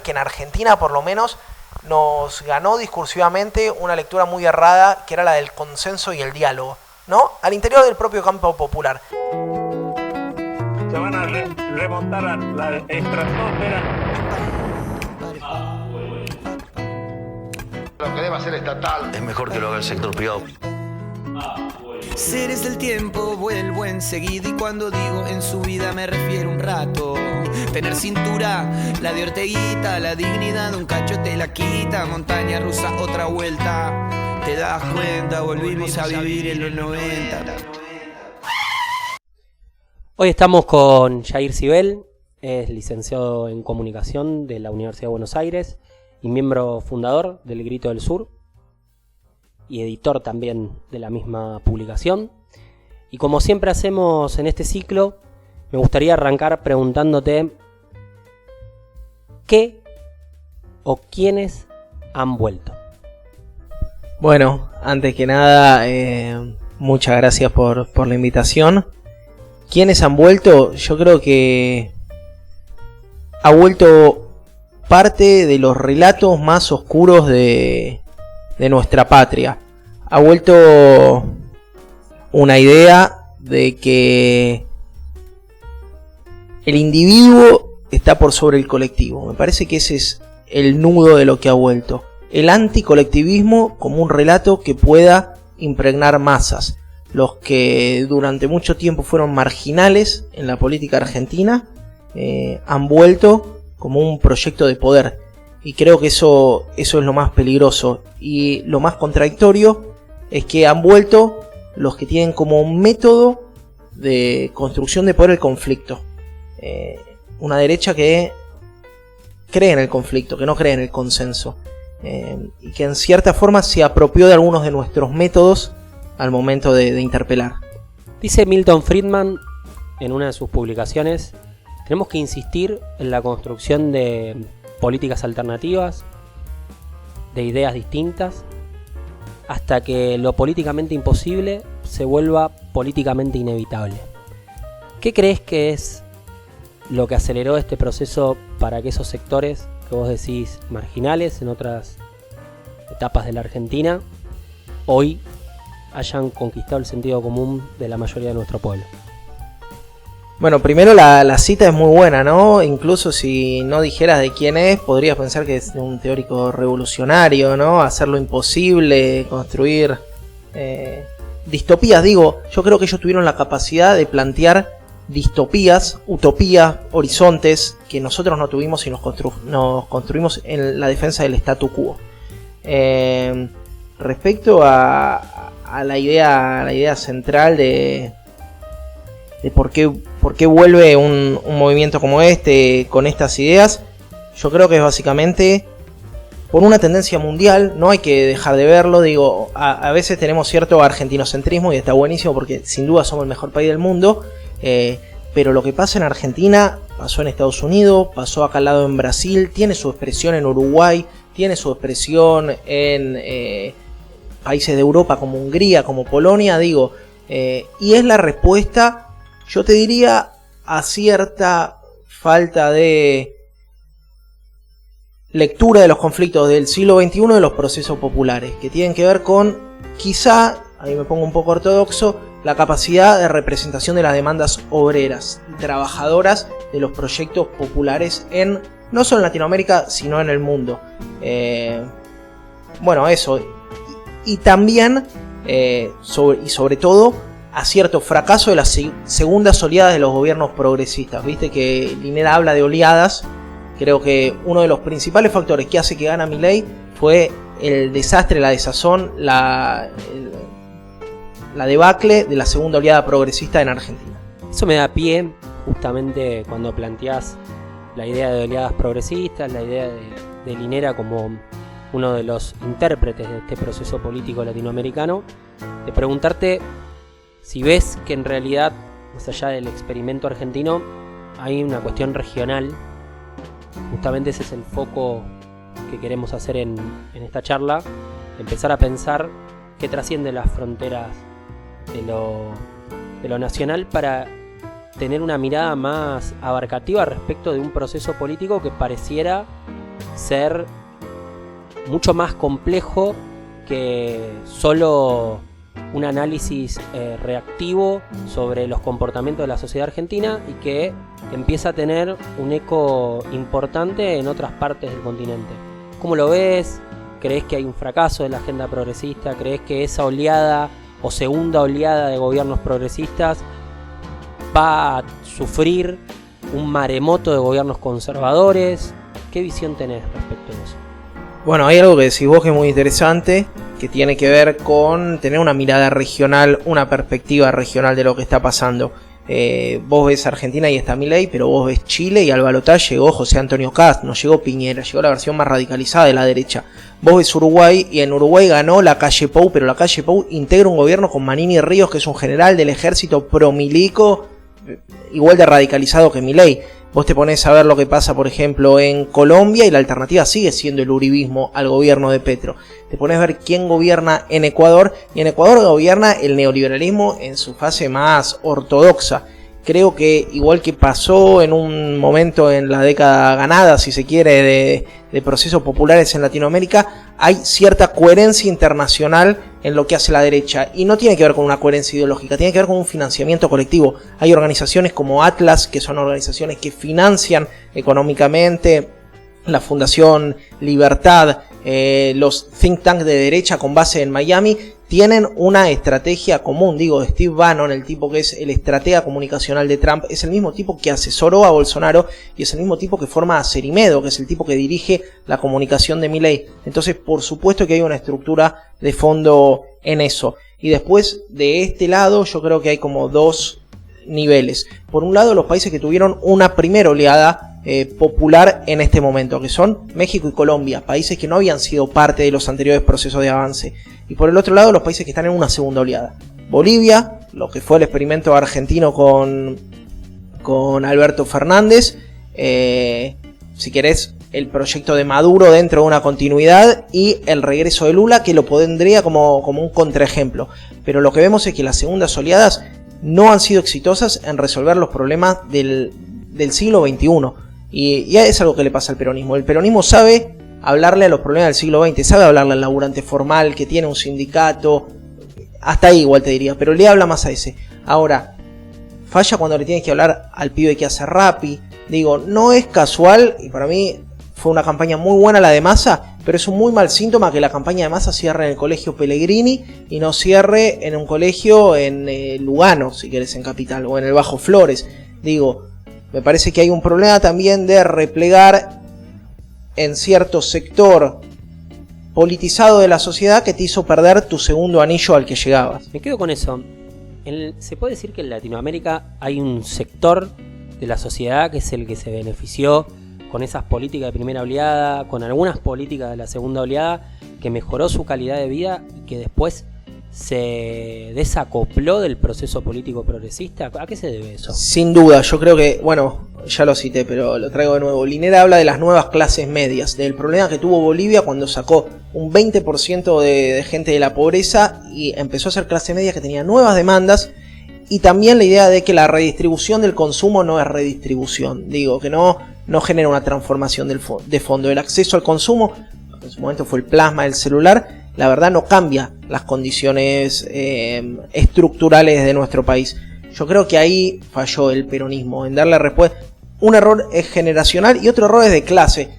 que en Argentina por lo menos nos ganó discursivamente una lectura muy errada, que era la del consenso y el diálogo, ¿no? Al interior del propio campo popular. Se van a remontar a la estratosfera. Lo que debe hacer estatal es mejor que lo haga el sector privado. Seres del tiempo vuelvo enseguida, y cuando digo en su vida me refiero un rato. Tener cintura, la de Orteguita, la dignidad de un cacho te la quita. Montaña rusa, otra vuelta. Te das cuenta, volvimos a vivir en los 90. Hoy estamos con Jair Cibel, es licenciado en Comunicación de la Universidad de Buenos Aires y miembro fundador del Grito del Sur y editor también de la misma publicación. Y como siempre hacemos en este ciclo, me gustaría arrancar preguntándote ¿qué o quiénes han vuelto? Bueno, antes que nada, muchas gracias por la invitación. ¿Quiénes han vuelto? Yo creo que ha vuelto parte de los relatos más oscuros de nuestra patria. Ha vuelto una idea de que el individuo está por sobre el colectivo. Me parece que ese es el nudo de lo que ha vuelto. El anticolectivismo como un relato que pueda impregnar masas. Los que durante mucho tiempo fueron marginales en la política argentina han vuelto como un proyecto de poder. Y creo que eso es lo más peligroso. Y lo más contradictorio es que han vuelto los que tienen como método de construcción de poder el conflicto. Una derecha que cree en el conflicto, que no cree en el consenso. Y que en cierta forma se apropió de algunos de nuestros métodos al momento de interpelar. Dice Milton Friedman en una de sus publicaciones: tenemos que insistir en la construcción de políticas alternativas, de ideas distintas, hasta que lo políticamente imposible se vuelva políticamente inevitable. ¿Qué crees que es lo que aceleró este proceso para que esos sectores que vos decís marginales en otras etapas de la Argentina hoy hayan conquistado el sentido común de la mayoría de nuestro pueblo? Bueno, primero la cita es muy buena, ¿no? Incluso si no dijeras de quién es, podrías pensar que es un teórico revolucionario, ¿no? Hacer lo imposible, construir distopías. Digo, yo creo que ellos tuvieron la capacidad de plantear distopías, utopías, horizontes que nosotros no tuvimos y nos construimos en la defensa del statu quo. Respecto a la idea central de por qué vuelve un movimiento como este con estas ideas, yo creo que es básicamente por una tendencia mundial. No hay que dejar de verlo. Digo, a veces tenemos cierto argentinocentrismo y está buenísimo porque sin duda somos el mejor país del mundo, pero lo que pasa en Argentina pasó en Estados Unidos, pasó acá al lado en Brasil, tiene su expresión en Uruguay, tiene su expresión en países de Europa como Hungría, como Polonia, digo, y es la respuesta, yo te diría, a cierta falta de lectura de los conflictos del siglo XXI de los procesos populares, que tienen que ver con, quizá, ahí me pongo un poco ortodoxo, la capacidad de representación de las demandas obreras y trabajadoras de los proyectos populares no solo en Latinoamérica, sino en el mundo. Bueno, eso. Y también, sobre todo, a cierto fracaso de las segundas oleadas de los gobiernos progresistas. Viste que Linera habla de oleadas. Creo que uno de los principales factores que hace que gana Milei fue el desastre, la desazón, la debacle de la segunda oleada progresista en Argentina. Eso me da pie justamente cuando planteás la idea de oleadas progresistas, la idea de Linera como uno de los intérpretes de este proceso político latinoamericano, de preguntarte si ves que en realidad, más allá del experimento argentino, hay una cuestión regional. Justamente ese es el foco que queremos hacer en esta charla, empezar a pensar que trasciende las fronteras de lo nacional para tener una mirada más abarcativa respecto de un proceso político que pareciera ser mucho más complejo que solo un análisis reactivo sobre los comportamientos de la sociedad argentina y que empieza a tener un eco importante en otras partes del continente. ¿Cómo lo ves? ¿Crees que hay un fracaso de la agenda progresista? ¿Crees que esa oleada o segunda oleada de gobiernos progresistas va a sufrir un maremoto de gobiernos conservadores? ¿Qué visión tenés respecto a eso? Bueno, hay algo que decís vos que es muy interesante, que tiene que ver con tener una mirada regional, una perspectiva regional de lo que está pasando. Vos ves Argentina y está Milei, pero vos ves Chile y al balotaje llegó José Antonio Kast, no llegó Piñera, llegó la versión más radicalizada de la derecha. Vos ves Uruguay y en Uruguay ganó la calle Pou, pero la calle Pou integra un gobierno con Manini Ríos, que es un general del ejército promilico, igual de radicalizado que Milei. Vos te ponés a ver lo que pasa, por ejemplo, en Colombia y la alternativa sigue siendo el uribismo al gobierno de Petro. Te ponés a ver quién gobierna en Ecuador y en Ecuador gobierna el neoliberalismo en su fase más ortodoxa. Creo que igual que pasó en un momento en la década ganada, si se quiere, de procesos populares en Latinoamérica, hay cierta coherencia internacional en lo que hace la derecha. Y no tiene que ver con una coherencia ideológica, tiene que ver con un financiamiento colectivo. Hay organizaciones como Atlas, que son organizaciones que financian económicamente, la Fundación Libertad, los think tanks de derecha con base en Miami, tienen una estrategia común. Digo, Steve Bannon, el tipo que es el estratega comunicacional de Trump, es el mismo tipo que asesoró a Bolsonaro y es el mismo tipo que forma a Cerimedo, que es el tipo que dirige la comunicación de Milei. Entonces, por supuesto que hay una estructura de fondo en eso. Y después, de este lado, yo creo que hay como dos niveles. Por un lado, los países que tuvieron una primera oleada popular en este momento, que son México y Colombia, países que no habían sido parte de los anteriores procesos de avance. Y por el otro lado, los países que están en una segunda oleada. Bolivia, lo que fue el experimento argentino con Alberto Fernández, si querés, el proyecto de Maduro dentro de una continuidad y el regreso de Lula, que lo pondría como un contraejemplo. Pero lo que vemos es que las segundas oleadas no han sido exitosas en resolver los problemas del siglo XXI. Y es algo que le pasa al peronismo. El peronismo sabe hablarle a los problemas del siglo XX, sabe hablarle al laburante formal que tiene un sindicato, hasta ahí igual te diría, pero le habla más a ese. Ahora, falla cuando le tienes que hablar al pibe que hace Rappi. Digo, no es casual, y para mí fue una campaña muy buena la de Massa, pero es un muy mal síntoma que la campaña de Massa cierre en el colegio Pellegrini y no cierre en un colegio en Lugano, si querés, en Capital, o en el Bajo Flores. Digo, me parece que hay un problema también de replegar en cierto sector politizado de la sociedad que te hizo perder tu segundo anillo al que llegabas. Me quedo con eso. ¿Se puede decir que en Latinoamérica hay un sector de la sociedad que es el que se benefició con esas políticas de primera oleada, con algunas políticas de la segunda oleada, que mejoró su calidad de vida y que después se desacopló del proceso político progresista? ¿A qué se debe eso? Sin duda, yo creo que, bueno, ya lo cité, pero lo traigo de nuevo. Linera habla de las nuevas clases medias, del problema que tuvo Bolivia cuando sacó un 20% de gente de la pobreza y empezó a ser clase media que tenía nuevas demandas, y también la idea de que la redistribución del consumo no es redistribución. Digo, que no genera una transformación de fondo. El acceso al consumo, en su momento fue el plasma del celular, la verdad no cambia las condiciones estructurales de nuestro país. Yo creo que ahí falló el peronismo, en darle respuesta. Un error es generacional y otro error es de clase.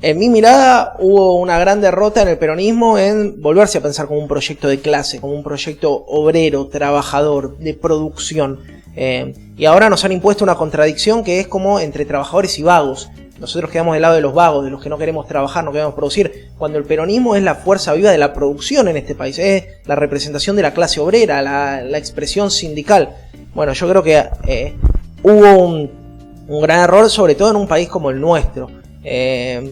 En mi mirada hubo una gran derrota en el peronismo en volverse a pensar como un proyecto de clase, como un proyecto obrero, trabajador, de producción. Y ahora nos han impuesto una contradicción que es como entre trabajadores y vagos. Nosotros quedamos del lado de los vagos, de los que no queremos trabajar, no queremos producir, cuando el peronismo es la fuerza viva de la producción en este país, es la representación de la clase obrera, la expresión sindical. Bueno, yo creo que hubo un gran error, sobre todo en un país como el nuestro, que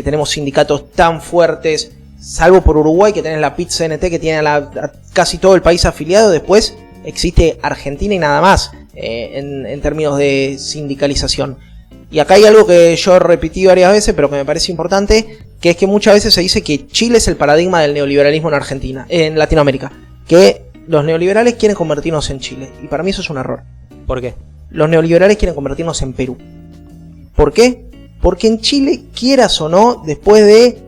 tenemos sindicatos tan fuertes, salvo por Uruguay, que tenés la PIT-CNT, que tiene a casi todo el país afiliado. Después existe Argentina y nada más en términos de sindicalización. Y acá hay algo que yo repetí varias veces, pero que me parece importante, que es que muchas veces se dice que Chile es el paradigma del neoliberalismo en Latinoamérica, que los neoliberales quieren convertirnos en Chile, y para mí eso es un error. ¿Por qué? Los neoliberales quieren convertirnos en Perú. ¿Por qué? Porque en Chile, quieras o no, después de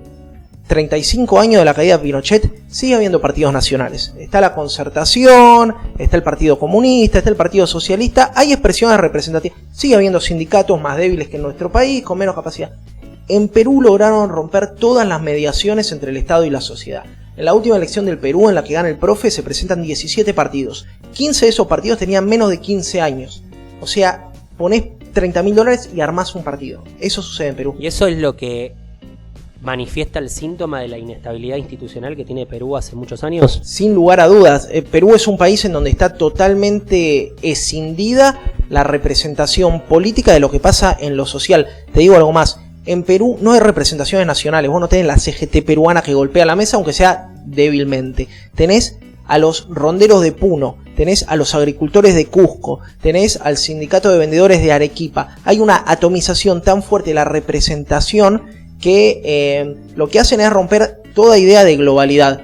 35 años de la caída de Pinochet, sigue habiendo partidos nacionales. Está la Concertación, está el Partido Comunista, está el Partido Socialista, hay expresiones representativas. Sigue habiendo sindicatos más débiles que en nuestro país, con menos capacidad. En Perú lograron romper todas las mediaciones entre el Estado y la sociedad. En la última elección del Perú, en la que gana el profe, se presentan 17 partidos. 15 de esos partidos tenían menos de 15 años. O sea, ponés $30.000 y armás un partido. Eso sucede en Perú. Y eso es lo que manifiesta el síntoma de la inestabilidad institucional que tiene Perú hace muchos años. Sin lugar a dudas, Perú es un país en donde está totalmente escindida la representación política de lo que pasa en lo social. Te digo algo más, en Perú no hay representaciones nacionales, vos no tenés la CGT peruana que golpea la mesa, aunque sea débilmente. Tenés a los ronderos de Puno, tenés a los agricultores de Cusco, tenés al sindicato de vendedores de Arequipa. Hay una atomización tan fuerte de la representación que lo que hacen es romper toda idea de globalidad.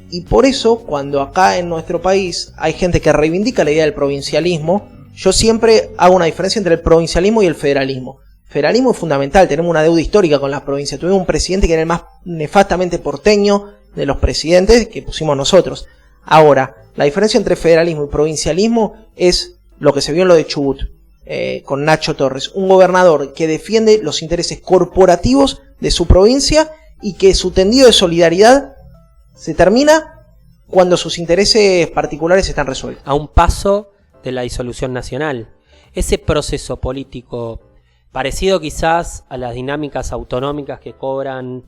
Y por eso, cuando acá en nuestro país hay gente que reivindica la idea del provincialismo, yo siempre hago una diferencia entre el provincialismo y el federalismo. Federalismo es fundamental, tenemos una deuda histórica con las provincias. Tuvimos un presidente que era el más nefastamente porteño de los presidentes que pusimos nosotros. Ahora, la diferencia entre federalismo y provincialismo es lo que se vio en lo de Chubut. Con Nacho Torres, un gobernador que defiende los intereses corporativos de su provincia y que su tendido de solidaridad se termina cuando sus intereses particulares están resueltos. A un paso de la disolución nacional. Ese proceso político, parecido quizás a las dinámicas autonómicas que cobran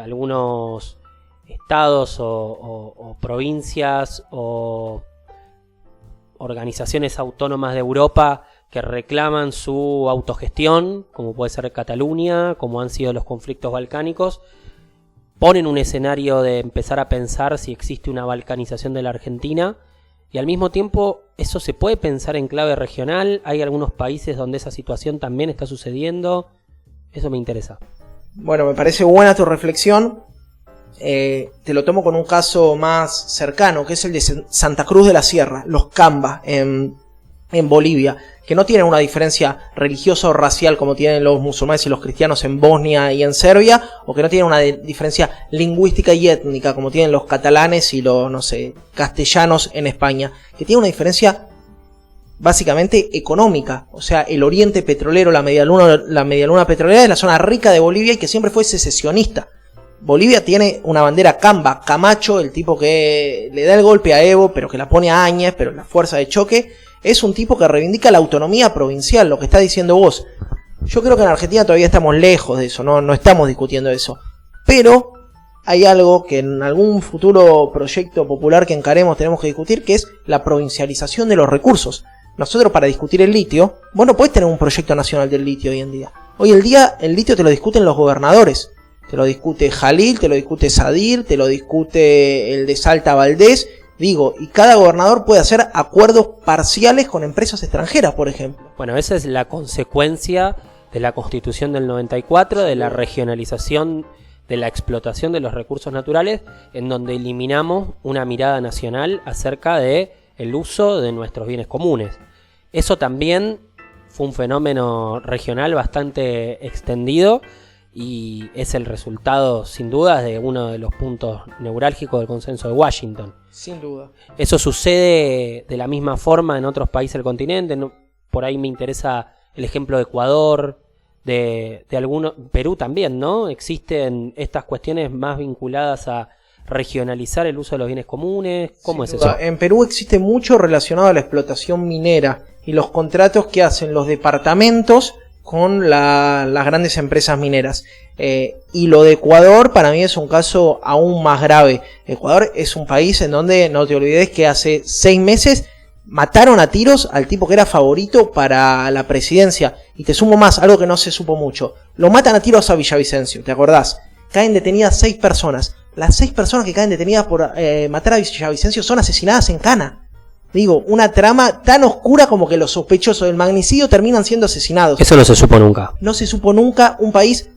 algunos estados o provincias o organizaciones autónomas de Europa que reclaman su autogestión, como puede ser Cataluña, como han sido los conflictos balcánicos, ponen un escenario de empezar a pensar si existe una balcanización de la Argentina, y al mismo tiempo eso se puede pensar en clave regional. Hay algunos países donde esa situación también está sucediendo. Eso me interesa. Bueno, me parece buena tu reflexión. Te lo tomo con un caso más cercano, que es el de Santa Cruz de la Sierra, los Camba, en Bolivia, que no tienen una diferencia religiosa o racial como tienen los musulmanes y los cristianos en Bosnia y en Serbia, o que no tienen una diferencia lingüística y étnica como tienen los catalanes y los, no sé, castellanos en España, que tiene una diferencia básicamente económica. O sea, el oriente petrolero, la medialuna petrolera es la zona rica de Bolivia y que siempre fue secesionista. Bolivia tiene una bandera Camba, Camacho, el tipo que le da el golpe a Evo, pero que la pone a Áñez, pero la fuerza de choque. Es un tipo que reivindica la autonomía provincial, lo que está diciendo vos. Yo creo que en Argentina todavía estamos lejos de eso, no estamos discutiendo eso. Pero hay algo que en algún futuro proyecto popular que encaremos tenemos que discutir, que es la provincialización de los recursos. Nosotros, para discutir el litio, vos no podés tener un proyecto nacional del litio hoy en día. Hoy en día el litio te lo discuten los gobernadores. Te lo discute Jalil, te lo discute Sadir, te lo discute el de Salta Valdés. Digo, y cada gobernador puede hacer acuerdos parciales con empresas extranjeras, por ejemplo. Bueno, esa es la consecuencia de la Constitución del 94, de la regionalización, de la explotación de los recursos naturales, en donde eliminamos una mirada nacional acerca de el uso de nuestros bienes comunes. Eso también fue un fenómeno regional bastante extendido y es el resultado, sin duda, de uno de los puntos neurálgicos del consenso de Washington. Sin duda. Eso sucede de la misma forma en otros países del continente. Por ahí me interesa el ejemplo de Ecuador, de algunos, Perú también, ¿no? Existen estas cuestiones más vinculadas a regionalizar el uso de los bienes comunes. ¿Cómo es eso? En Perú existe mucho relacionado a la explotación minera y los contratos que hacen los departamentos con las grandes empresas mineras. Y lo de Ecuador para mí es un caso aún más grave. Ecuador es un país en donde, no te olvides, que hace 6 meses mataron a tiros al tipo que era favorito para la presidencia. Y te sumo más, algo que no se supo mucho. Lo matan a tiros a Villavicencio, ¿te acordás? Caen detenidas 6 personas. Las 6 personas que caen detenidas por matar a Villavicencio son asesinadas en Cana. Digo, una trama tan oscura como que los sospechosos del magnicidio terminan siendo asesinados. Eso no se supo nunca. No se supo nunca. Un país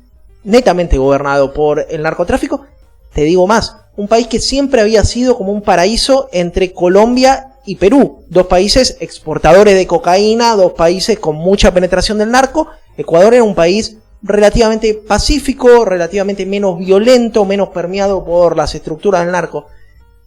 netamente gobernado por el narcotráfico. Te digo más, un país que siempre había sido como un paraíso entre Colombia y Perú. 2 países exportadores de cocaína, 2 países con mucha penetración del narco. Ecuador era un país relativamente pacífico, relativamente menos violento, menos permeado por las estructuras del narco.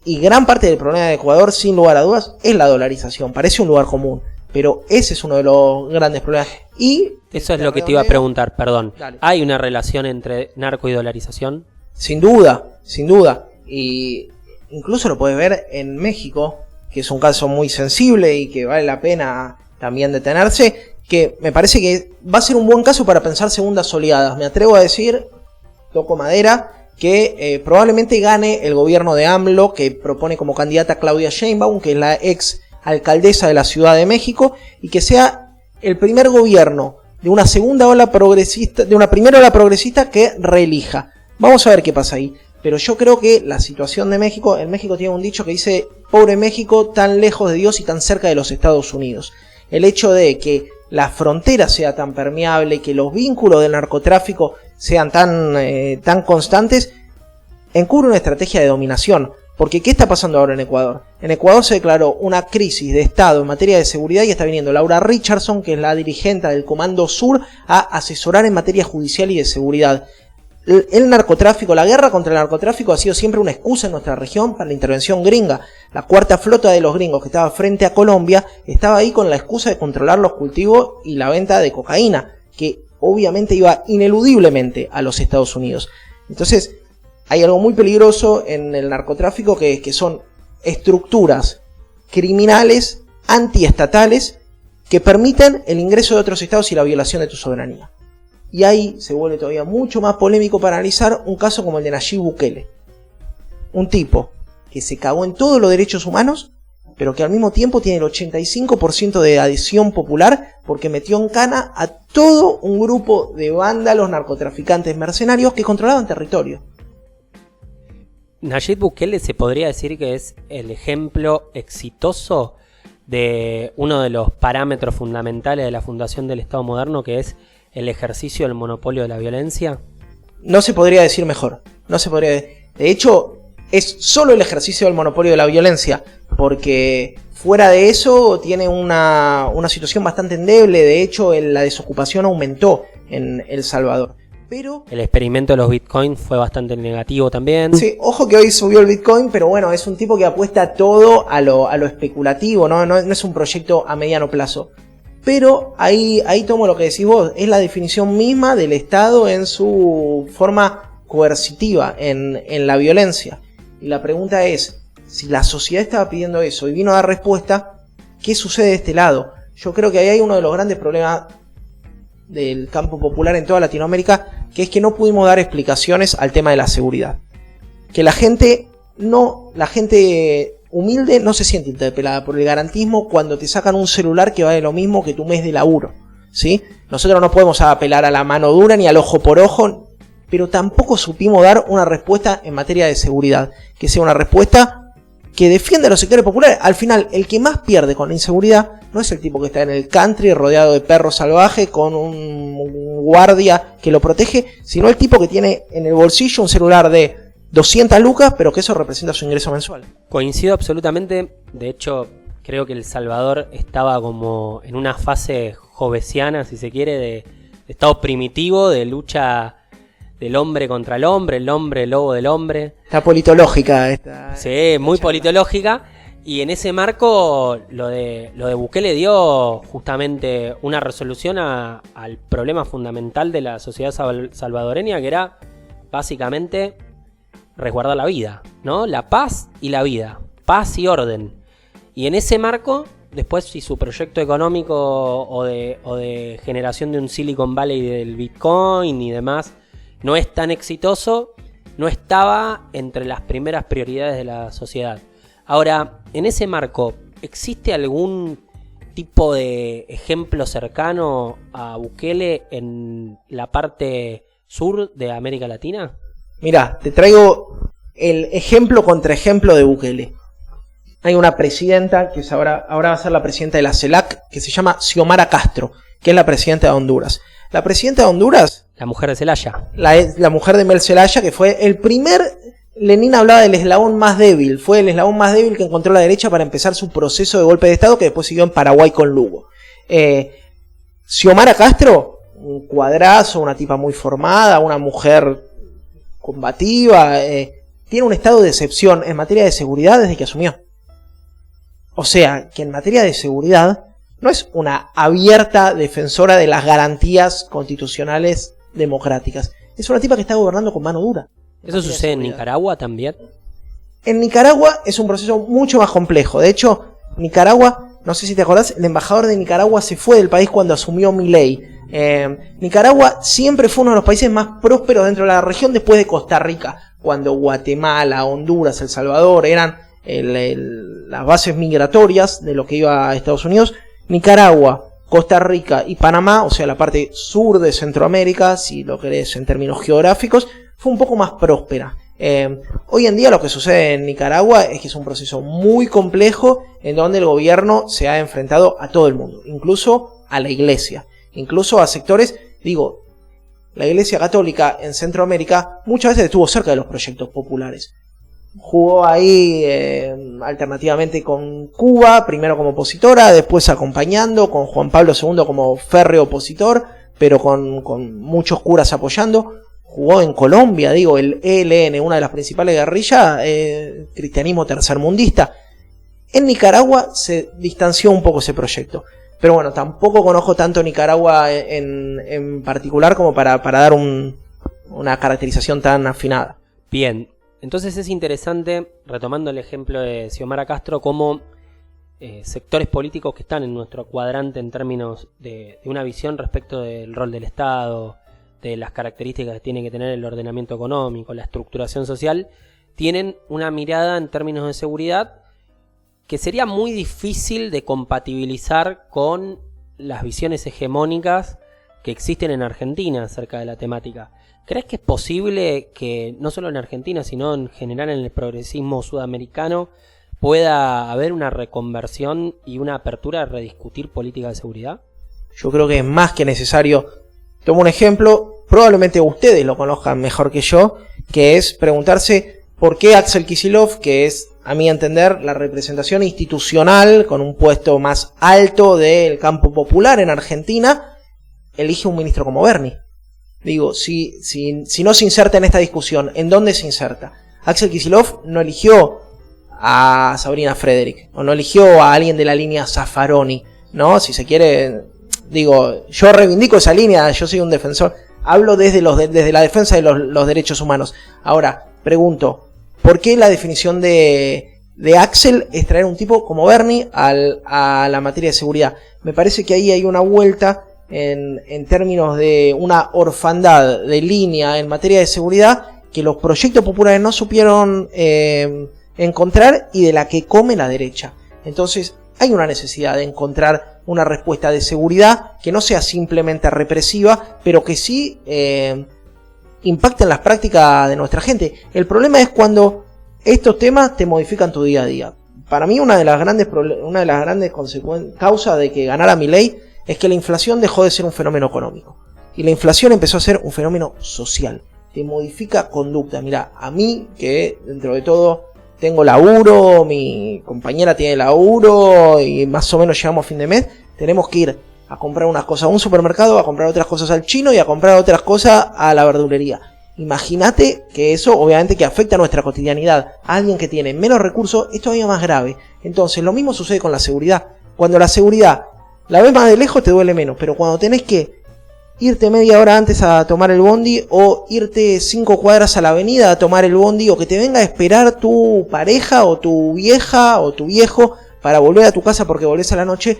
Y gran parte del problema de Ecuador, sin lugar a dudas, es la dolarización. Parece un lugar común, pero ese es uno de los grandes problemas. Y eso es lo que te iba a preguntar, perdón. Dale. ¿Hay una relación entre narco y dolarización? Sin duda, sin duda. Y incluso lo puedes ver en México, que es un caso muy sensible y que vale la pena también detenerse, que me parece que va a ser un buen caso para pensar segundas oleadas. Me atrevo a decir, toco madera, que probablemente gane el gobierno de AMLO, que propone como candidata a Claudia Sheinbaum, que es la ex alcaldesa de la Ciudad de México, y que sea el primer gobierno de una segunda ola progresista, de una primera ola progresista que reelija. Vamos a ver qué pasa ahí. Pero yo creo que la situación de México, en México tiene un dicho que dice, pobre México, tan lejos de Dios y tan cerca de los Estados Unidos. El hecho de que la frontera sea tan permeable, que los vínculos del narcotráfico sean tan constantes, encubre una estrategia de dominación. Porque ¿qué está pasando ahora en Ecuador? En Ecuador se declaró una crisis de Estado en materia de seguridad y está viniendo Laura Richardson, que es la dirigente del Comando Sur, a asesorar en materia judicial y de seguridad. El narcotráfico, la guerra contra el narcotráfico ha sido siempre una excusa en nuestra región para la intervención gringa. La cuarta flota de los gringos que estaba frente a Colombia estaba ahí con la excusa de controlar los cultivos y la venta de cocaína, que obviamente iba ineludiblemente a los Estados Unidos. Entonces, hay algo muy peligroso en el narcotráfico que son estructuras criminales, antiestatales, que permiten el ingreso de otros estados y la violación de tu soberanía. Y ahí se vuelve todavía mucho más polémico para analizar un caso como el de Nayib Bukele. Un tipo que se cagó en todos los derechos humanos, pero que al mismo tiempo tiene el 85% de adhesión popular porque metió en cana a todo un grupo de vándalos, narcotraficantes, mercenarios que controlaban territorio. Nayib Bukele se podría decir que es el ejemplo exitoso de uno de los parámetros fundamentales de la fundación del Estado moderno, que es el ejercicio del monopolio de la violencia. No se podría decir mejor. No se podría. De hecho, es solo el ejercicio del monopolio de la violencia, porque fuera de eso tiene una situación bastante endeble. De hecho, la desocupación aumentó en El Salvador. Pero el experimento de los bitcoins fue bastante negativo también. Sí, ojo que hoy subió el bitcoin, pero bueno, es un tipo que apuesta todo a lo especulativo, no es un proyecto a mediano plazo. Pero ahí tomo lo que decís vos, es la definición misma del Estado en su forma coercitiva, en la violencia. Y la pregunta es, si la sociedad estaba pidiendo eso y vino a dar respuesta, ¿qué sucede de este lado? Yo creo que ahí hay uno de los grandes problemas del campo popular en toda Latinoamérica, que es que no pudimos dar explicaciones al tema de la seguridad. Que la gente humilde no se siente interpelada por el garantismo cuando te sacan un celular que vale lo mismo que tu mes de laburo, ¿sí? Nosotros no podemos apelar a la mano dura ni al ojo por ojo, pero tampoco supimos dar una respuesta en materia de seguridad, que sea una respuesta que defienda a los sectores populares. Al final, el que más pierde con la inseguridad no es el tipo que está en el country rodeado de perros salvajes con un guardia que lo protege, sino el tipo que tiene en el bolsillo un celular de 200 lucas, pero que eso representa su ingreso mensual. Coincido absolutamente. De hecho, creo que El Salvador estaba como en una fase jovesiana, si se quiere, de estado primitivo, de lucha del hombre contra el hombre lobo del hombre. Está politológica esta. Sí, muy politológica. Y en ese marco lo de Bukele dio justamente una resolución al problema fundamental de la sociedad salvadoreña, que era básicamente resguardar la vida, ¿no? La paz y la vida, paz y orden. Y en ese marco, después si su proyecto económico o de generación de un Silicon Valley del Bitcoin y demás no es tan exitoso, no estaba entre las primeras prioridades de la sociedad. Ahora, en ese marco, ¿existe algún tipo de ejemplo cercano a Bukele en la parte sur de América Latina? Mirá, te traigo el ejemplo contra ejemplo de Bukele. Hay una presidenta, que ahora va a ser la presidenta de la CELAC, que se llama Xiomara Castro, que es la presidenta de Honduras. La presidenta de Honduras... La mujer de Zelaya. La mujer de Mel Zelaya, que fue el primer... Lenin hablaba del eslabón más débil. Fue el eslabón más débil que encontró la derecha para empezar su proceso de golpe de Estado, que después siguió en Paraguay con Lugo. Xiomara Castro, un cuadrazo, una tipa muy formada, una mujer combativa, tiene un estado de excepción en materia de seguridad desde que asumió. O sea, que en materia de seguridad no es una abierta defensora de las garantías constitucionales democráticas. Es una tipa que está gobernando con mano dura. ¿Eso sucede en Nicaragua también? En Nicaragua es un proceso mucho más complejo. De hecho, Nicaragua, no sé si te acordás, el embajador de Nicaragua se fue del país cuando asumió Milei. Nicaragua siempre fue uno de los países más prósperos dentro de la región después de Costa Rica, cuando Guatemala, Honduras, El Salvador eran las bases migratorias de lo que iba a Estados Unidos. Nicaragua, Costa Rica y Panamá, o sea la parte sur de Centroamérica, si lo querés en términos geográficos, fue un poco más próspera. Hoy en día lo que sucede en Nicaragua es que es un proceso muy complejo en donde el gobierno se ha enfrentado a todo el mundo, incluso a la iglesia, incluso a sectores, digo, la iglesia católica en Centroamérica muchas veces estuvo cerca de los proyectos populares. Jugó ahí alternativamente con Cuba, primero como opositora, después acompañando, con Juan Pablo II como férreo opositor, pero con muchos curas apoyando. Jugó en Colombia, digo, el ELN, una de las principales guerrillas, cristianismo tercermundista. En Nicaragua se distanció un poco ese proyecto. Pero bueno, tampoco conozco tanto Nicaragua en particular como para dar una caracterización tan afinada. Bien, entonces es interesante, retomando el ejemplo de Xiomara Castro, cómo sectores políticos que están en nuestro cuadrante en términos de una visión respecto del rol del Estado, de las características que tiene que tener el ordenamiento económico, la estructuración social, tienen una mirada en términos de seguridad que sería muy difícil de compatibilizar con las visiones hegemónicas que existen en Argentina acerca de la temática. ¿Crees que es posible que, no solo en Argentina, sino en general en el progresismo sudamericano, pueda haber una reconversión y una apertura a rediscutir política de seguridad? Yo creo que es más que necesario. Tomo un ejemplo, probablemente ustedes lo conozcan mejor que yo, que es preguntarse por qué Axel Kicillof, que es, a mi entender, la representación institucional con un puesto más alto del campo popular en Argentina, elige un ministro como Bernie. Digo, si no se inserta en esta discusión, ¿en dónde se inserta? Axel Kicillof no eligió a Sabrina Frederick, o no eligió a alguien de la línea Zaffaroni, ¿no? Si se quiere, digo, yo reivindico esa línea, yo soy un defensor, hablo desde la defensa de los derechos humanos. Ahora, pregunto, ¿por qué la definición de Axel es traer un tipo como Bernie a la materia de seguridad? Me parece que ahí hay una vuelta en términos de una orfandad de línea en materia de seguridad que los proyectos populares no supieron encontrar y de la que come la derecha. Entonces hay una necesidad de encontrar una respuesta de seguridad que no sea simplemente represiva, pero que sí impacte en las prácticas de nuestra gente. El problema es cuando estos temas te modifican tu día a día. Para mí una de las grandes causas de que ganara Milei es que la inflación dejó de ser un fenómeno económico y la inflación empezó a ser un fenómeno social. Te modifica conducta. Mirá, a mí, que dentro de todo tengo laburo, mi compañera tiene laburo y más o menos llegamos a fin de mes, tenemos que ir a comprar unas cosas a un supermercado, a comprar otras cosas al chino y a comprar otras cosas a la verdulería. Imagínate que eso obviamente que afecta a nuestra cotidianidad. A alguien que tiene menos recursos es todavía más grave. Entonces lo mismo sucede con la seguridad. Cuando la seguridad la ves más de lejos te duele menos, pero cuando tenés que irte media hora antes a tomar el bondi o irte 5 cuadras a la avenida a tomar el bondi o que te venga a esperar tu pareja o tu vieja o tu viejo para volver a tu casa porque volvés a la noche,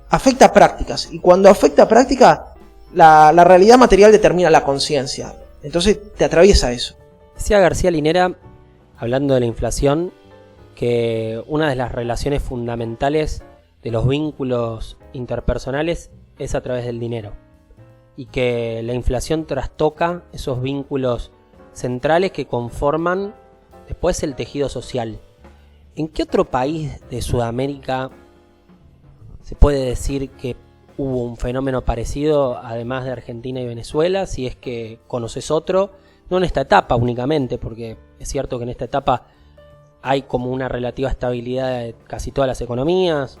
afecta prácticas. Y cuando afecta práctica, la realidad material determina la conciencia. Entonces te atraviesa eso. Decía García Linera, hablando de la inflación, que una de las relaciones fundamentales de los vínculos interpersonales es a través del dinero. Y que la inflación trastoca esos vínculos centrales que conforman después el tejido social. ¿En qué otro país de Sudamérica se puede decir que hubo un fenómeno parecido, además de Argentina y Venezuela? Si es que conoces otro, no en esta etapa únicamente, porque es cierto que en esta etapa hay como una relativa estabilidad de casi todas las economías,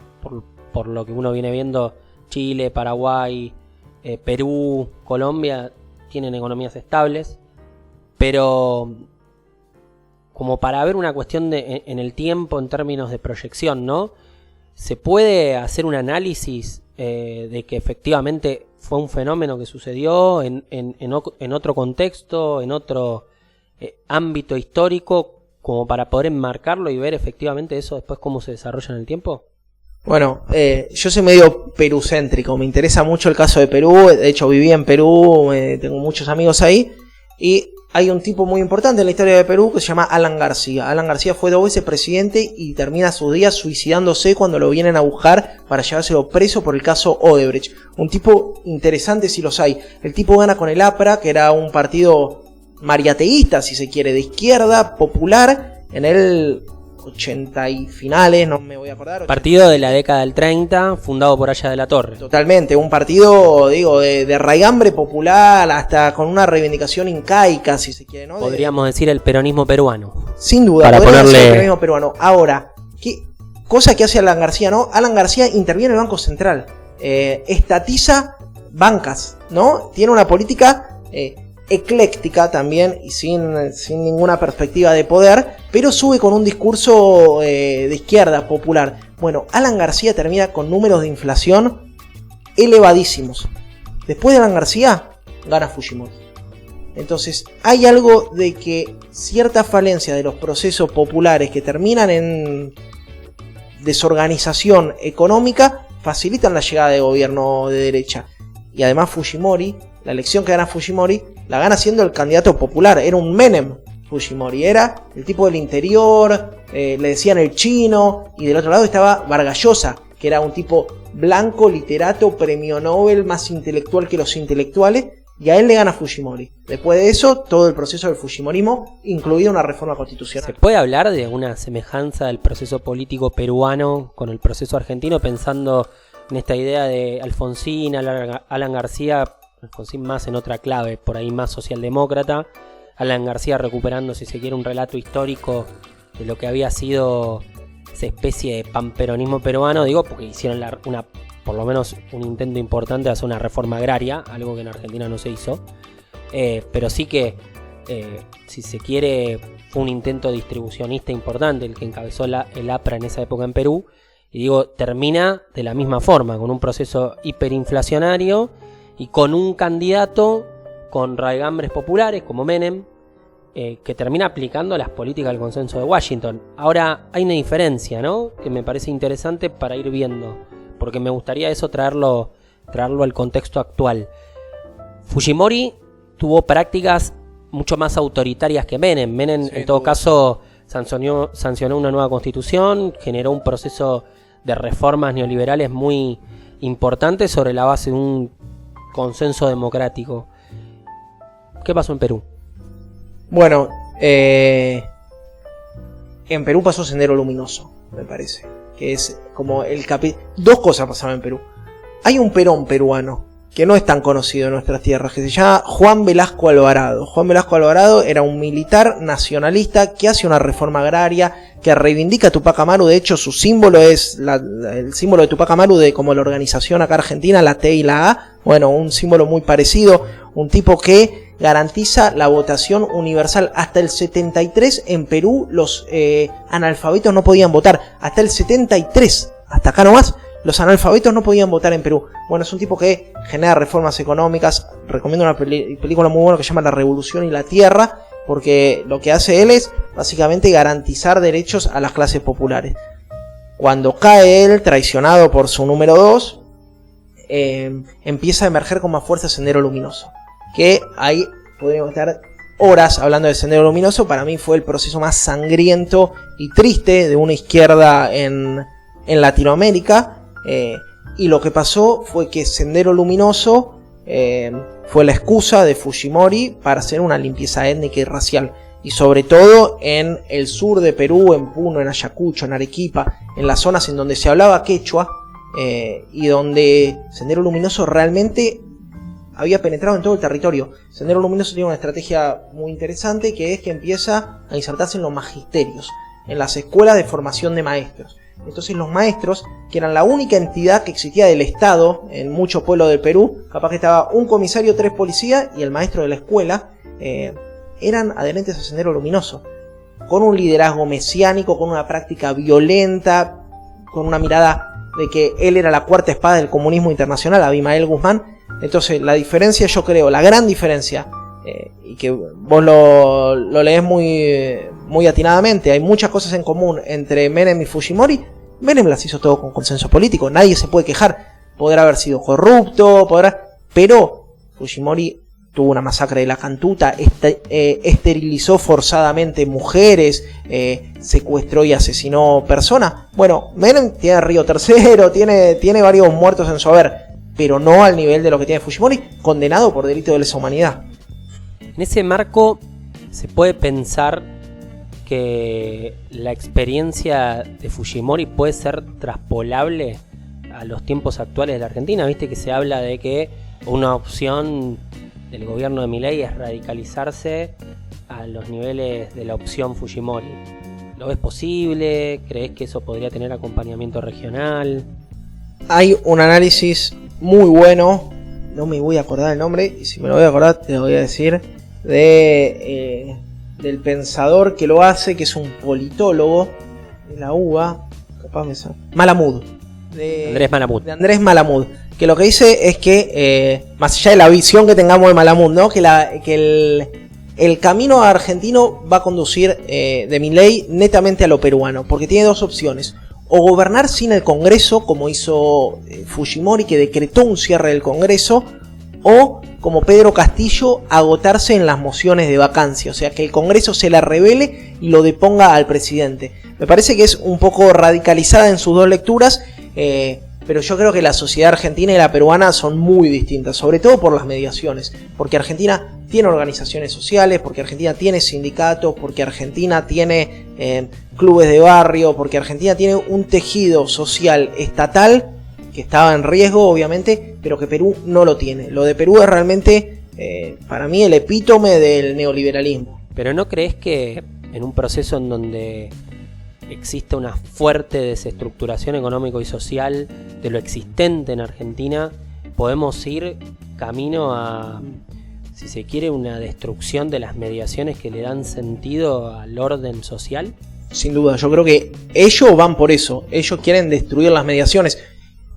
por lo que uno viene viendo Chile, Paraguay, Perú, Colombia tienen economías estables, pero como para ver una cuestión en el tiempo en términos de proyección, ¿no? ¿Se puede hacer un análisis de que efectivamente fue un fenómeno que sucedió en otro contexto, en otro ámbito histórico, como para poder enmarcarlo y ver efectivamente eso después cómo se desarrolla en el tiempo? Bueno, yo soy medio perucéntrico, me interesa mucho el caso de Perú, de hecho viví en Perú, tengo muchos amigos ahí, y hay un tipo muy importante en la historia de Perú que se llama Alan García. Alan García fue 2 veces presidente y termina sus días suicidándose cuando lo vienen a buscar para llevárselo preso por el caso Odebrecht. Un tipo interesante si los hay. El tipo gana con el APRA, que era un partido mariateísta, si se quiere, de izquierda, popular, en el 80 y finales, no me voy a acordar. Partido de la década del 30, fundado por Aya de la Torre. Totalmente, un partido, digo, de raigambre popular, hasta con una reivindicación incaica, si se quiere, ¿no? Podríamos decir el peronismo peruano. Sin duda, para podríamos ponerle... decir el peronismo peruano. Ahora, ¿qué cosa que hace Alan García, no? Alan García interviene en el Banco Central, estatiza bancas, ¿no? Tiene una política ecléctica también y sin ninguna perspectiva de poder, pero sube con un discurso de izquierda popular. Bueno, Alan García termina con números de inflación elevadísimos. Después de Alan García, gana Fujimori. Entonces, hay algo de que cierta falencia de los procesos populares que terminan en desorganización económica facilitan la llegada de gobierno de derecha. Y además Fujimori, la elección que gana Fujimori, la gana siendo el candidato popular. Era un Menem Fujimori, era el tipo del interior, le decían el chino, y del otro lado estaba Vargas Llosa, que era un tipo blanco, literato, premio Nobel, más intelectual que los intelectuales, y a él le gana Fujimori. Después de eso, todo el proceso del Fujimorismo, incluida una reforma constitucional. ¿Se puede hablar de una semejanza del proceso político peruano con el proceso argentino, pensando en esta idea de Alfonsín, Alan García, Alfonsín más en otra clave, por ahí más socialdemócrata, Alan García recuperando, si se quiere, un relato histórico de lo que había sido esa especie de panperonismo peruano, digo, porque hicieron por lo menos un intento importante de hacer una reforma agraria, algo que en Argentina no se hizo, pero sí que, si se quiere, fue un intento distribucionista importante el que encabezó el APRA en esa época en Perú, y digo, termina de la misma forma, con un proceso hiperinflacionario y con un candidato con raigambres populares como Menem, que termina aplicando las políticas del consenso de Washington. Ahora hay una diferencia, ¿no?, que me parece interesante para ir viendo, porque me gustaría eso traerlo al contexto actual. Fujimori tuvo prácticas mucho más autoritarias que Menem. Menem, en todo caso, sancionó una nueva constitución, generó un proceso de reformas neoliberales muy importantes sobre la base de un consenso democrático. ¿Qué pasó en Perú? Bueno, en Perú pasó Sendero Luminoso, me parece, que es como el Dos cosas pasaban en Perú. Hay un Perón peruano que no es tan conocido en nuestras tierras, que se llama Juan Velasco Alvarado. Juan Velasco Alvarado era un militar nacionalista que hace una reforma agraria, que reivindica a Tupac Amaru. De hecho, su símbolo es el símbolo de Tupac Amaru, de como la organización acá argentina, la T y la A. Bueno, un símbolo muy parecido. Un tipo que garantiza la votación universal. Hasta el 73 en Perú los analfabetos no podían votar. Hasta el 73, hasta acá nomás, los analfabetos no podían votar en Perú. Bueno, es un tipo que genera reformas económicas. Recomiendo una película muy buena que se llama La Revolución y la Tierra, porque lo que hace él es básicamente garantizar derechos a las clases populares. Cuando cae él, traicionado por su número 2, empieza a emerger con más fuerza Sendero Luminoso. Que ahí podríamos estar horas hablando de Sendero Luminoso. Para mí fue el proceso más sangriento y triste de una izquierda en Latinoamérica. Y lo que pasó fue que Sendero Luminoso fue la excusa de Fujimori para hacer una limpieza étnica y racial. Y sobre todo en el sur de Perú, en Puno, en Ayacucho, en Arequipa, en las zonas en donde se hablaba quechua, y donde Sendero Luminoso realmente había penetrado en todo el territorio. Sendero Luminoso tiene una estrategia muy interesante, que es que empieza a insertarse en los magisterios, en las escuelas de formación de maestros. Entonces los maestros, que eran la única entidad que existía del Estado en muchos pueblos del Perú, capaz que estaba un comisario, 3 policías y el maestro de la escuela, eran adherentes a Sendero Luminoso, con un liderazgo mesiánico, con una práctica violenta, con una mirada de que él era la cuarta espada del comunismo internacional, Abimael Guzmán. Entonces la diferencia, yo creo, la gran diferencia, y que vos lo lees muy atinadamente, hay muchas cosas en común entre Menem y Fujimori. Menem las hizo todo con consenso político, nadie se puede quejar, podrá haber sido corrupto, pero Fujimori tuvo una masacre de la Cantuta, esterilizó forzadamente mujeres, secuestró y asesinó personas. Bueno, Menem tiene Río Tercero, tiene varios muertos en su haber, pero no al nivel de lo que tiene Fujimori, condenado por delito de lesa humanidad. En ese marco, ¿se puede pensar que la experiencia de Fujimori puede ser traspolable a los tiempos actuales de la Argentina? Viste que se habla de que una opción del gobierno de Milei es radicalizarse a los niveles de la opción Fujimori. ¿Lo ves posible? ¿Crees que eso podría tener acompañamiento regional? Hay un análisis muy bueno, no me voy a acordar el nombre, y si me lo voy a acordar te lo voy a decir, del pensador que lo hace, que es un politólogo de la UBA, capaz me sale, Malamud. Andrés Malamud. De Andrés Malamud, que lo que dice es que, más allá de la visión que tengamos de Malamud, ¿no? que el camino argentino va a conducir de Milei netamente a lo peruano, porque tiene dos opciones: o gobernar sin el Congreso, como hizo Fujimori, que decretó un cierre del Congreso, o, como Pedro Castillo, agotarse en las mociones de vacancia, o sea, que el Congreso se la revele y lo deponga al presidente. Me parece que es un poco radicalizada en sus dos lecturas, pero yo creo que la sociedad argentina y la peruana son muy distintas, sobre todo por las mediaciones, porque Argentina tiene organizaciones sociales, porque Argentina tiene sindicatos, porque Argentina tiene clubes de barrio, porque Argentina tiene un tejido social estatal que estaba en riesgo, obviamente, pero que Perú no lo tiene. Lo de Perú es realmente, para mí, el epítome del neoliberalismo. ¿Pero no crees que en un proceso en donde existe una fuerte desestructuración económico y social de lo existente en Argentina, podemos ir camino a, si se quiere, una destrucción de las mediaciones que le dan sentido al orden social? Sin duda, yo creo que ellos van por eso. Ellos quieren destruir las mediaciones.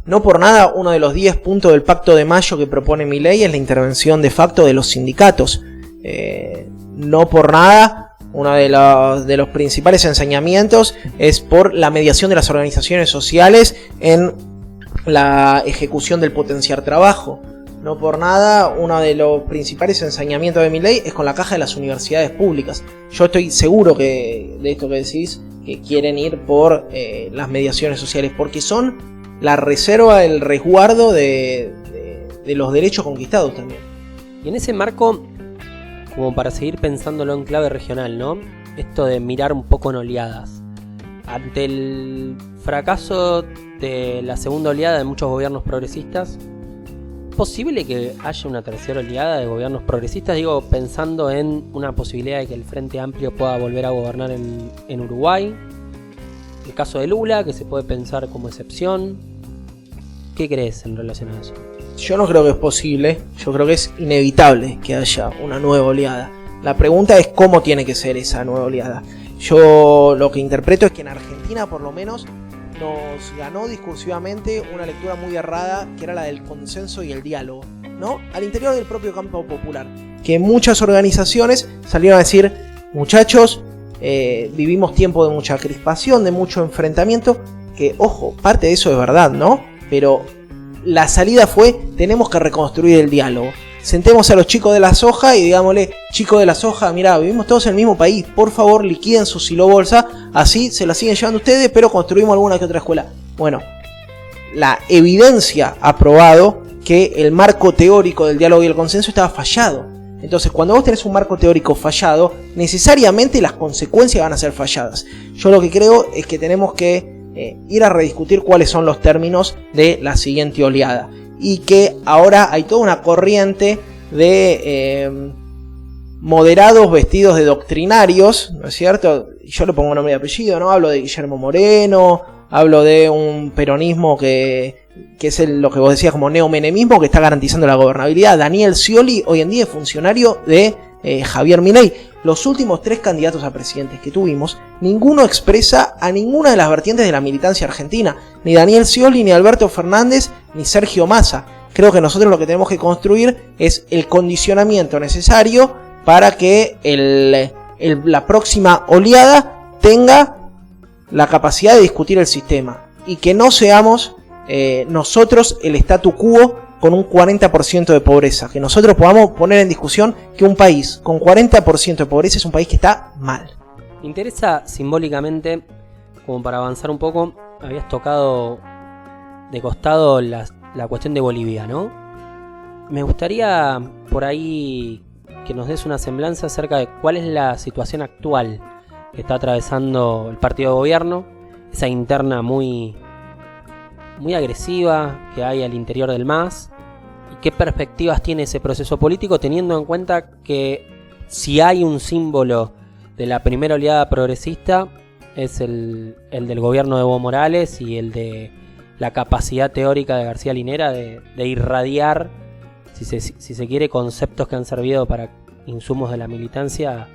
No por nada, uno de los 10 puntos del Pacto de Mayo que propone Milei es la intervención de facto de los sindicatos. No por nada, uno de los principales enseñamientos es por la mediación de las organizaciones sociales en la ejecución del potenciar trabajo. No por nada, uno de los principales enseñamientos de Milei es con la caja de las universidades públicas. Yo estoy seguro que de esto que decís, que quieren ir por las mediaciones sociales, porque son la reserva, el resguardo de los derechos conquistados también. Y en ese marco, como para seguir pensándolo en clave regional, ¿no? Esto de mirar un poco en oleadas. Ante el fracaso de la segunda oleada de muchos gobiernos progresistas, ¿es posible que haya una tercera oleada de gobiernos progresistas? Digo, pensando en una posibilidad de que el Frente Amplio pueda volver a gobernar en Uruguay. El caso de Lula, que se puede pensar como excepción. ¿Qué crees en relación a eso? Yo no creo que es posible, yo creo que es inevitable que haya una nueva oleada. La pregunta es cómo tiene que ser esa nueva oleada. Yo lo que interpreto es que en Argentina, por lo menos, nos ganó discursivamente una lectura muy errada, que era la del consenso y el diálogo, ¿no? Al interior del propio campo popular, que muchas organizaciones salieron a decir: muchachos, vivimos tiempo de mucha crispación, de mucho enfrentamiento, que, ojo, parte de eso es verdad, ¿no? Pero la salida fue: tenemos que reconstruir el diálogo. Sentemos a los chicos de la soja y digámosle: chicos de la soja, mirá, vivimos todos en el mismo país, por favor liquiden su silobolsa, así se la siguen llevando ustedes, pero construimos alguna que otra escuela. Bueno, la evidencia ha probado que el marco teórico del diálogo y el consenso estaba fallado. Entonces, cuando vos tenés un marco teórico fallado, necesariamente las consecuencias van a ser falladas. Yo lo que creo es que tenemos que ir a rediscutir cuáles son los términos de la siguiente oleada. Y que ahora hay toda una corriente de moderados vestidos de doctrinarios, ¿no es cierto? Yo le pongo nombre y apellido, ¿no? Hablo de Guillermo Moreno, hablo de un peronismo que es lo que vos decías como neomenemismo, que está garantizando la gobernabilidad. Daniel Scioli hoy en día es funcionario de Javier Milei. Los últimos 3 candidatos a presidentes que tuvimos, ninguno expresa a ninguna de las vertientes de la militancia argentina. Ni Daniel Scioli, ni Alberto Fernández, ni Sergio Massa. Creo que nosotros lo que tenemos que construir es el condicionamiento necesario para que la próxima oleada tenga la capacidad de discutir el sistema. Y que no seamos nosotros el statu quo con un 40% de pobreza, que nosotros podamos poner en discusión que un país con 40% de pobreza es un país que está mal. Me interesa simbólicamente, como para avanzar un poco, habías tocado de costado la cuestión de Bolivia, ¿no? Me gustaría por ahí que nos des una semblanza acerca de cuál es la situación actual que está atravesando el partido de gobierno, esa interna muy agresiva que hay al interior del MAS, y qué perspectivas tiene ese proceso político, teniendo en cuenta que si hay un símbolo de la primera oleada progresista es el del gobierno de Evo Morales y el de la capacidad teórica de García Linera de irradiar, si se quiere, conceptos que han servido para insumos de la militancia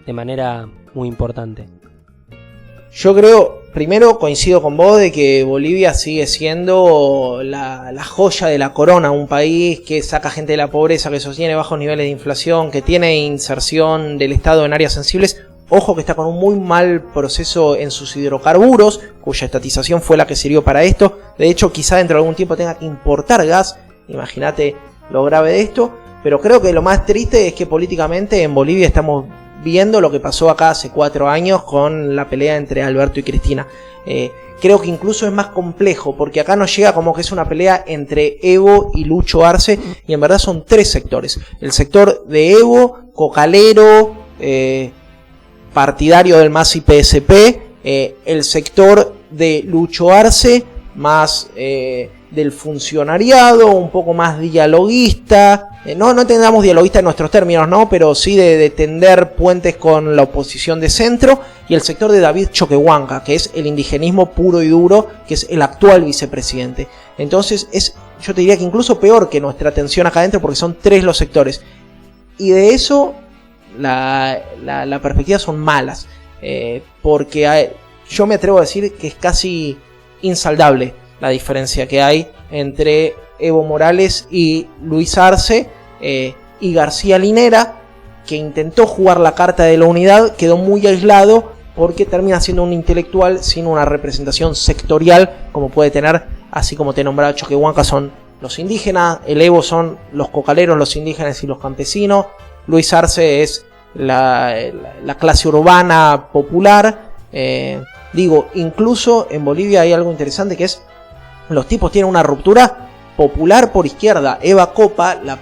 de manera muy importante. Yo creo, primero coincido con vos de que Bolivia sigue siendo la joya de la corona, un país que saca gente de la pobreza, que sostiene bajos niveles de inflación, que tiene inserción del Estado en áreas sensibles. Ojo que está con un muy mal proceso en sus hidrocarburos, cuya estatización fue la que sirvió para esto. De hecho, quizá dentro de algún tiempo tenga que importar gas, imagínate lo grave de esto. Pero creo que lo más triste es que políticamente en Bolivia estamos viendo lo que pasó acá hace 4 años con la pelea entre Alberto y Cristina. Creo que incluso es más complejo, porque acá nos llega como que es una pelea entre Evo y Lucho Arce, y en verdad son 3 sectores. El sector de Evo, cocalero, partidario del MAS y PSP, el sector de Lucho Arce, más del funcionariado, un poco más dialoguista, no entendamos dialoguista en nuestros términos, ¿no? Pero sí de tender puentes con la oposición de centro, y el sector de David Choquehuanca, que es el indigenismo puro y duro, que es el actual vicepresidente. Entonces yo te diría que incluso peor que nuestra tensión acá adentro, porque son 3 los sectores, y de eso la perspectiva son malas, porque yo me atrevo a decir que es casi insaldable la diferencia que hay entre Evo Morales y Luis Arce, y García Linera, que intentó jugar la carta de la unidad, quedó muy aislado porque termina siendo un intelectual sin una representación sectorial como puede tener, así como te nombraba Choquehuanca son los indígenas, el Evo son los cocaleros, los indígenas y los campesinos, Luis Arce es la clase urbana popular. Incluso en Bolivia hay algo interesante, que es los tipos tienen una ruptura popular por izquierda. Eva Copa, la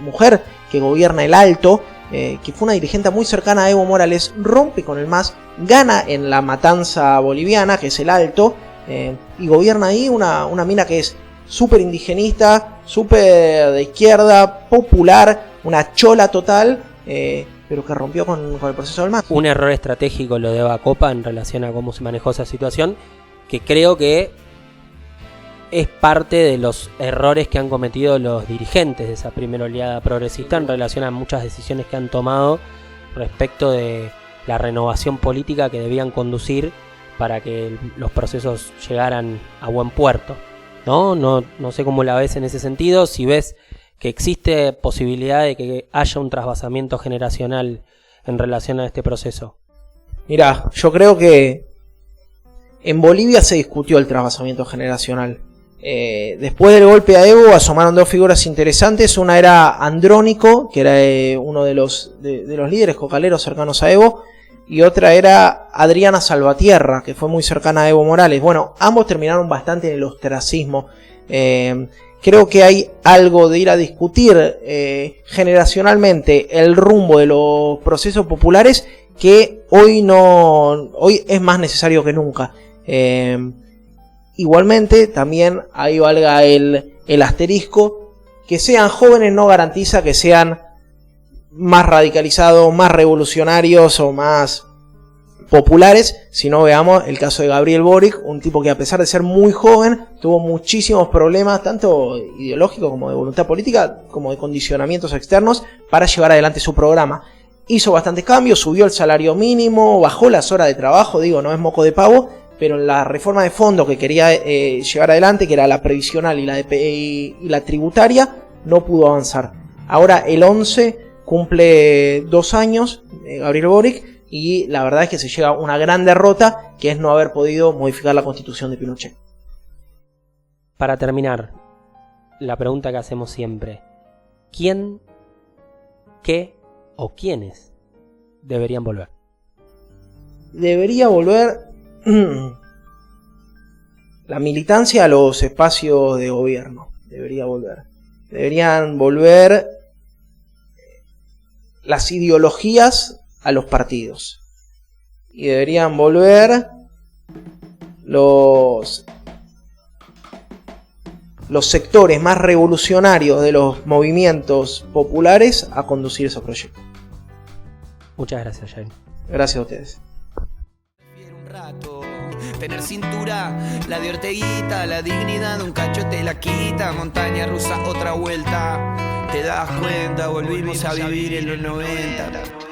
mujer que gobierna el Alto, que fue una dirigente muy cercana a Evo Morales, rompe con el MAS, gana en la matanza boliviana, que es el Alto, y gobierna ahí una mina que es súper indigenista, súper de izquierda, popular, una chola total, pero que rompió con el proceso del MAS. Un error estratégico lo de Eva Copa en relación a cómo se manejó esa situación, que creo que es parte de los errores que han cometido los dirigentes de esa primera oleada progresista en relación a muchas decisiones que han tomado respecto de la renovación política que debían conducir para que los procesos llegaran a buen puerto. No sé cómo la ves en ese sentido, si ves que existe posibilidad de que haya un trasvasamiento generacional en relación a este proceso. Mirá, yo creo que en Bolivia se discutió el trasvasamiento generacional. Después del golpe a Evo asomaron 2 figuras interesantes. Una era Andrónico, que era uno de los líderes cocaleros cercanos a Evo, y otra era Adriana Salvatierra, que fue muy cercana a Evo Morales. Bueno, ambos terminaron bastante en el ostracismo. Creo que hay algo de ir a discutir generacionalmente el rumbo de los procesos populares, que hoy es más necesario que nunca. Igualmente, también ahí valga el asterisco, que sean jóvenes no garantiza que sean más radicalizados, más revolucionarios o más populares, si no veamos el caso de Gabriel Boric, un tipo que a pesar de ser muy joven, tuvo muchísimos problemas, tanto ideológicos como de voluntad política, como de condicionamientos externos, para llevar adelante su programa. Hizo bastantes cambios, subió el salario mínimo, bajó las horas de trabajo, digo, no es moco de pavo, pero en la reforma de fondo que quería llevar adelante, que era la previsional y la tributaria, no pudo avanzar. Ahora el 11 cumple 2 años, Gabriel Boric, y la verdad es que se llega a una gran derrota, que es no haber podido modificar la constitución de Pinochet. Para terminar, la pregunta que hacemos siempre: ¿quién, qué o quiénes deberían volver? Debería volver la militancia a los espacios de gobierno. Deberían volver las ideologías a los partidos. Y deberían volver los sectores más revolucionarios de los movimientos populares a conducir esos proyectos. Muchas gracias, Jaime. Gracias a ustedes. Tener cintura, la de Orteguita, la dignidad de un cacho te la quita. Montaña rusa, otra vuelta. Te das cuenta, volvimos a vivir en los 90.